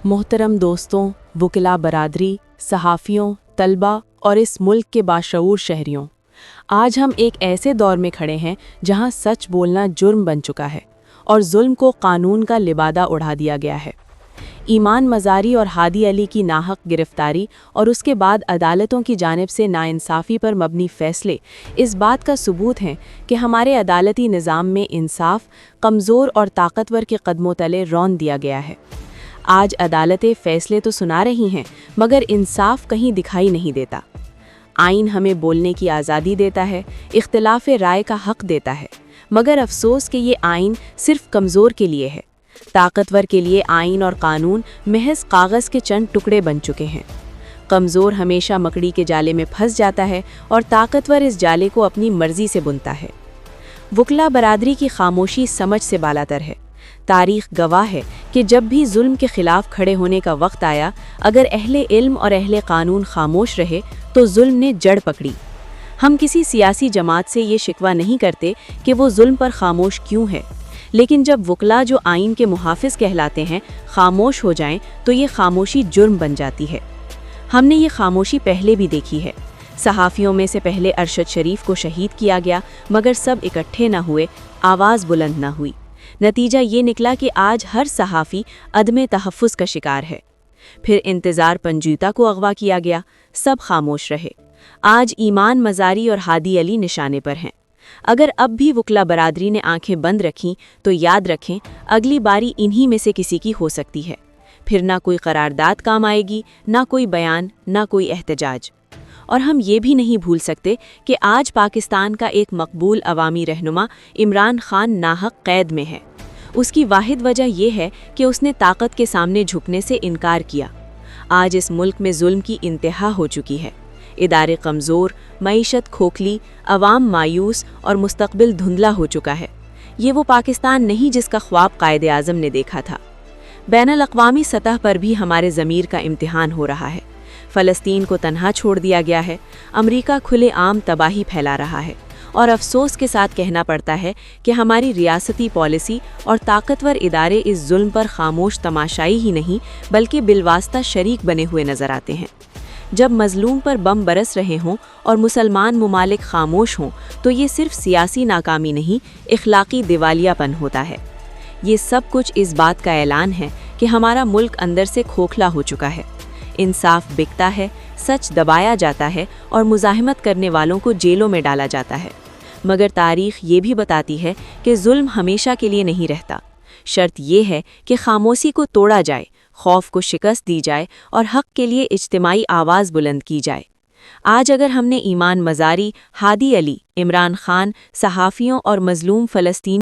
मोहतरम दोस्तों, वकिला बरादरी, सहाफ़ियों, तलबा और इस मुल्क के बाशऊर शहरियों, आज हम एक ऐसे दौर में खड़े हैं जहां सच बोलना जुर्म बन चुका है और जुल्म को कानून का लिबादा उड़ा दिया गया है। ईमान मज़ारी और हादी अली की नाहक गिरफ्तारी और उसके बाद अदालतों की जानिब से नाइंसाफ़ी पर मबनी फ़ैसले इस बात का सबूत हैं कि हमारे अदालती निज़ाम में इंसाफ कमज़ोर और ताकतवर के कदमों तले रौंद दिया गया है। आज अदालतें फ़ैसले तो सुना रही हैं, मगर इंसाफ कहीं दिखाई नहीं देता। आइन हमें बोलने की आज़ादी देता है, इख्तिलाफ़ राय का हक़ देता है, मगर अफसोस कि ये आइन सिर्फ़ कमज़ोर के लिए है। ताकतवर के लिए आइन और कानून महज कागज़ के चंद टुकड़े बन चुके हैं। कमज़ोर हमेशा मकड़ी के जाले में फंस जाता है और ताकतवर इस जाले को अपनी मर्ज़ी से बुनता है। वकला बरादरी की खामोशी समझ से बालातर है। तारीख़ गवाह है कि जब भी जुल्म के ख़िलाफ़ खड़े होने का वक्त आया, अगर अहले इल्म और अहले कानून खामोश रहे तो जुल्म ने जड़ पकड़ी। हम किसी सियासी जमात से ये शिकवा नहीं करते कि वो जुल्म पर खामोश क्यों है, लेकिन जब वकला जो आइन के मुहाफ़िज़ कहलाते हैं खामोश हो जाएं तो ये खामोशी जुर्म बन जाती है। हमने ये खामोशी पहले भी देखी है। सहाफ़ियों में से पहले अरशद शरीफ को शहीद किया गया, मगर सब इकट्ठे न हुए, आवाज़ बुलंद न हुई। नतीजा ये निकला कि आज हर सहाफ़ी अदम तहफ़्फ़ुज़ का शिकार है। फिर इंतज़ार पंजूता को अगवा किया गया, सब खामोश रहे। आज ईमान मज़ारी और हादी अली निशाने पर हैं। अगर अब भी वकला बरादरी ने आंखें बंद रखीं तो याद रखें, अगली बारी इन्हीं में से किसी की हो सकती है। फिर ना कोई करारदाद काम आएगी, ना कोई बयान, ना कोई एहतजाज। और हम ये भी नहीं भूल सकते कि आज पाकिस्तान का एक मकबूल अवामी रहनुमा इमरान खान नाहक कैद में है। उसकी वाहिद वजह यह है कि उसने ताकत के सामने झुकने से इनकार किया। आज इस मुल्क में जुल्म की इंतहा हो चुकी है। इदारे कमज़ोर, मईशत खोखली, अवाम मायूस और मुस्तकबिल धुंधला हो चुका है। ये वो पाकिस्तान नहीं जिसका ख्वाब कायदे आज़म ने देखा था। बैनुल अक़वामी सतह पर भी हमारे ज़मीर का इम्तिहान हो रहा है। फ़लस्तीन को तन्हा छोड़ दिया गया है। अमेरिका खुले आम तबाही फैला रहा है और अफसोस के साथ कहना पड़ता है कि हमारी रियासती पॉलिसी और ताकतवर इदारे इस जुल्म पर खामोश तमाशाई ही नहीं बल्कि बिलवास्ता शरीक बने हुए नज़र आते हैं। जब मज़लूम पर बम बरस रहे हों और मुसलमान मुमालिक खामोश हों तो ये सिर्फ सियासी नाकामी नहीं, इखलाकी दिवालियापन होता है। ये सब कुछ इस बात का ऐलान है कि हमारा मुल्क अंदर से खोखला हो चुका है। इंसाफ बिकता है, सच दबाया जाता है और मुज़ाहिमत करने वालों को जेलों में डाला जाता है। मगर तारीख़ ये भी बताती है कि जुल्म हमेशा के लिए नहीं रहता। शर्त ये है कि खामोशी को तोड़ा जाए, खौफ को शिकस्त दी जाए और हक़ के लिए इज्तिमाई आवाज़ बुलंद की जाए। आज अगर हमने ईमान मज़ारी, हादी अली, इमरान खान, सहाफ़ियों और मज़लूम फ़लस्तीन